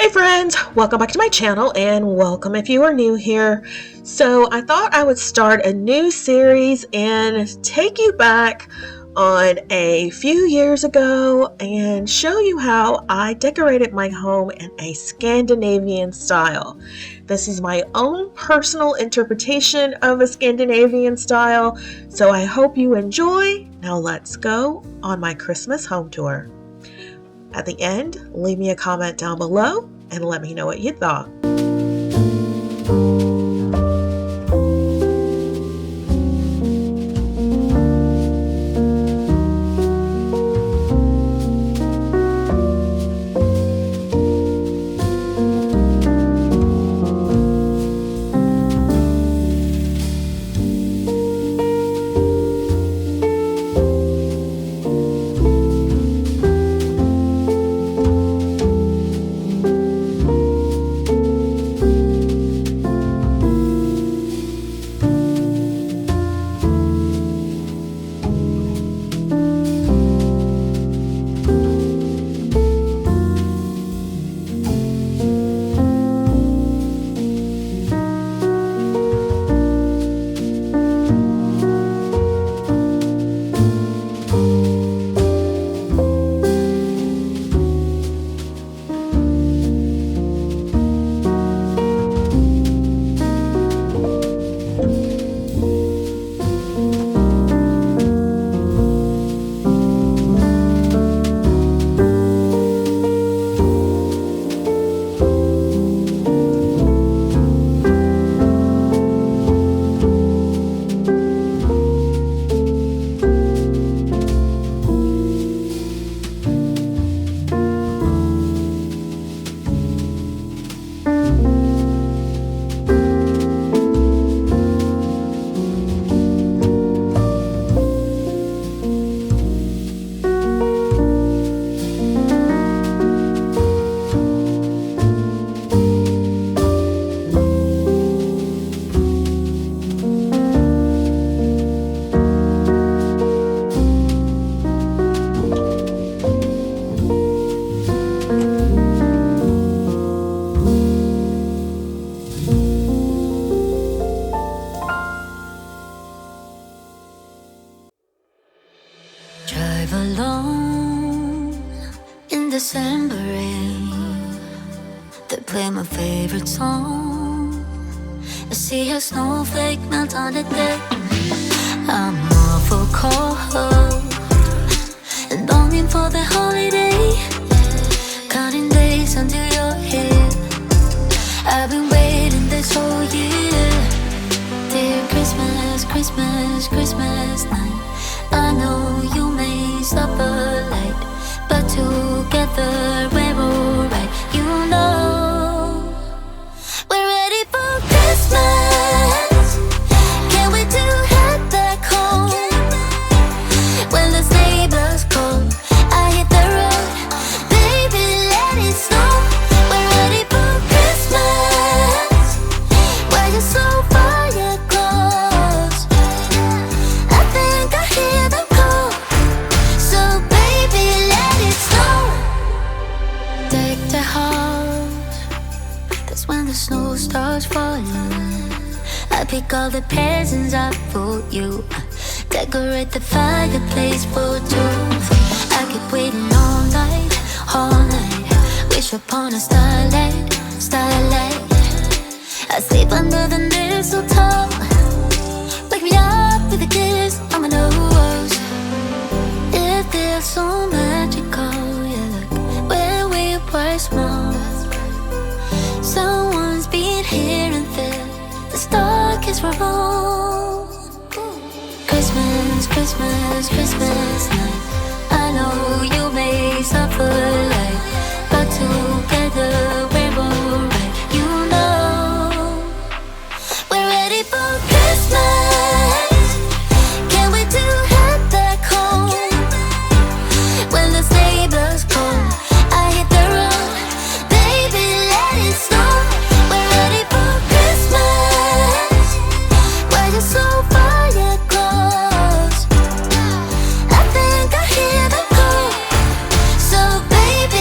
Hey friends, welcome back to my channel and welcome if you are new here. So I thought I would start a new series and take you back on a few years ago and show you how I decorated my home in a Scandinavian style. This is my own personal interpretation of a Scandinavian style, so I hope you enjoy. Now let's go on my Christmas home tour. At the end, leave me a comment down below and let me know what you thought. Drive alone in December rain. They play my favorite song. I see a snowflake melt on the deck. I'm awful cold and longing for the holiday. Counting days until you're here. I've been waiting this whole year. Dear Christmas, Christmas, Christmas night. I know you may suffer light, but together we're alright. You know we're ready for Christmas. Can't wait to head back home. When the sleigh bells call, I hit the road. Baby, let it snow. We're ready for Christmas. Why you so far yet close? I think I hear them call. So baby, let it snow. Deck the house. That's when the snow starts falling. I pick all the presents up for you. Decorate the fireplace for two. I keep waiting all night, all night. Wish upon a starlight, starlight. I sleep under the mistletoe. Wake me up with a kiss on my nose. It feels so magical, yeah. When we were small, someone's been here and there. The star kiss for all. Christmas, Christmas, Christmas night. I know you may suffer light, but together we're alright. You know we're ready for Christmas. Can't wait to head back home. When the sleigh bells call, I hit the road. Baby, let it snow. We're ready for Christmas. Why you so far yet close? I think I hear them call. So baby,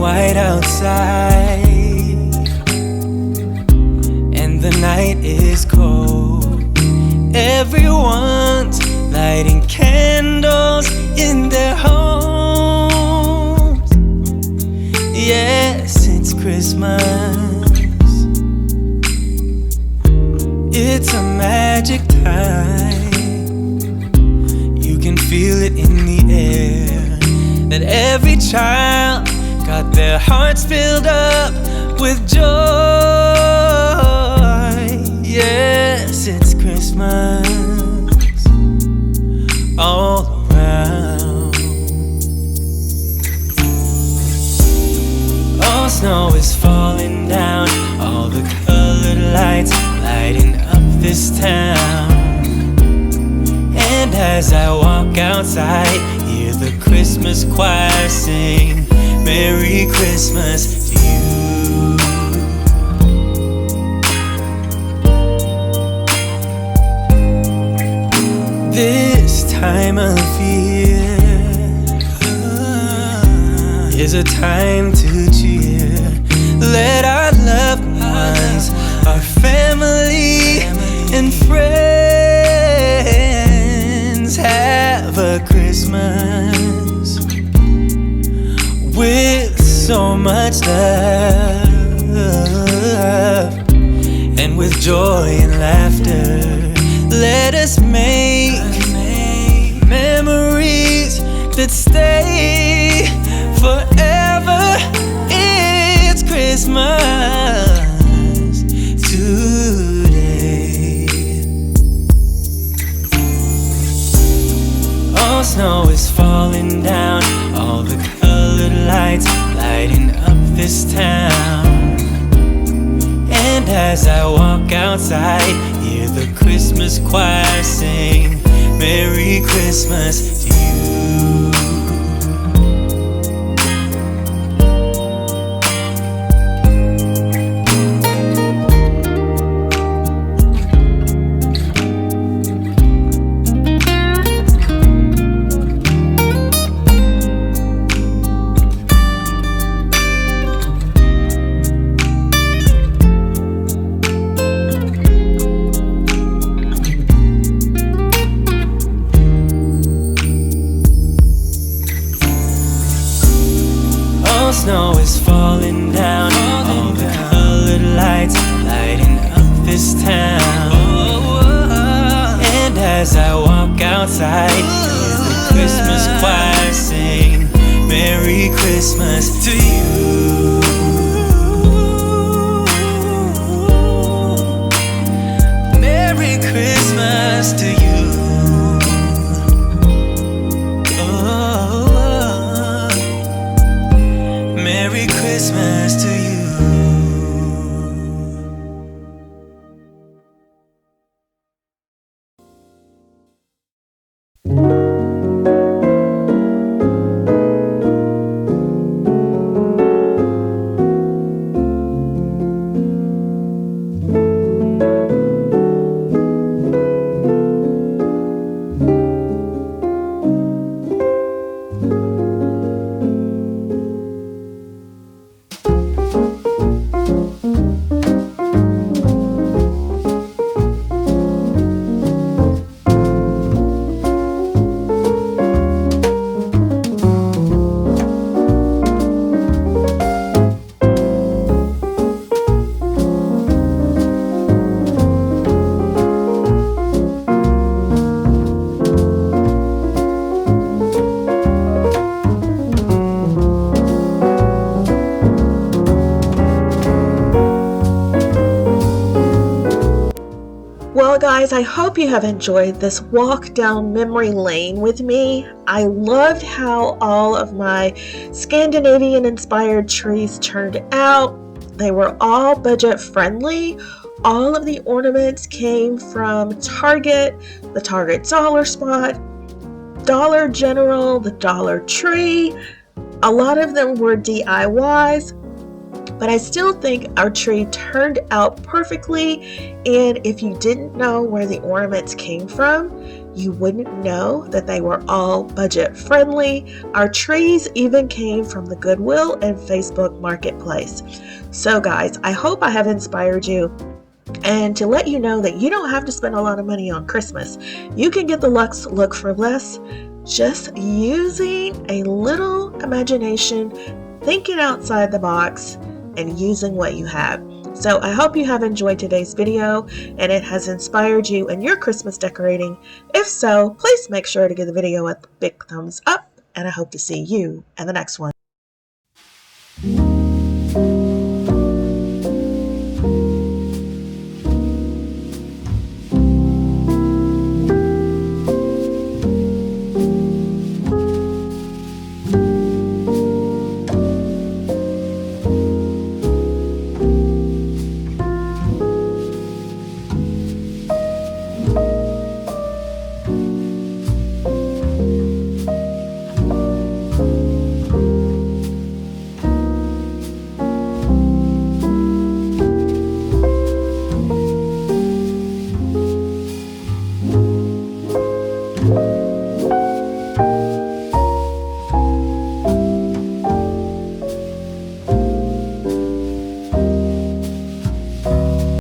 white outside, and the night is cold. Everyone's lighting candles in their homes. Yes, it's Christmas. It's a magic time. You can feel it in the air, that every child got their hearts filled up with joy. Yes, it's Christmas all around. All snow is falling down, all the colored lights lighting up this town. And as I walk outside, hear the Christmas choir sing, Merry Christmas to you. This time of year is a time to cheer. Let our loved ones, our family and friends have a Christmas with so much love, and with joy and laughter. Let us make memories that stay forever. It's Christmas today. All snow is falling down, all the colored lights lighting up this town. And as I walk outside, hear the Christmas choir sing, Merry Christmas to you. Snow is falling down, all the colored lights lighting up this town. And as I walk outside, hear the Christmas choir sing, Merry Christmas to you. Merry Christmas to you. Merry Christmas to you. Well, guys, I hope you have enjoyed this walk down memory lane with me. I loved how all of my Scandinavian inspired trees turned out. They were all budget friendly. All of the ornaments came from Target, the Target Dollar Spot, Dollar General, the Dollar Tree. A lot of them were DIYs. but I still think our tree turned out perfectly. And if you didn't know where the ornaments came from, you wouldn't know that they were all budget friendly. Our trees even came from the Goodwill and Facebook Marketplace. So guys, I hope I have inspired you and to let you know that you don't have to spend a lot of money on Christmas. You can get the luxe look for less, just using a little imagination, thinking outside the box, and using what you have. So I hope you have enjoyed today's video and it has inspired you in your Christmas decorating. If so, please make sure to give the video a big thumbs up, and I hope to see you in the next one.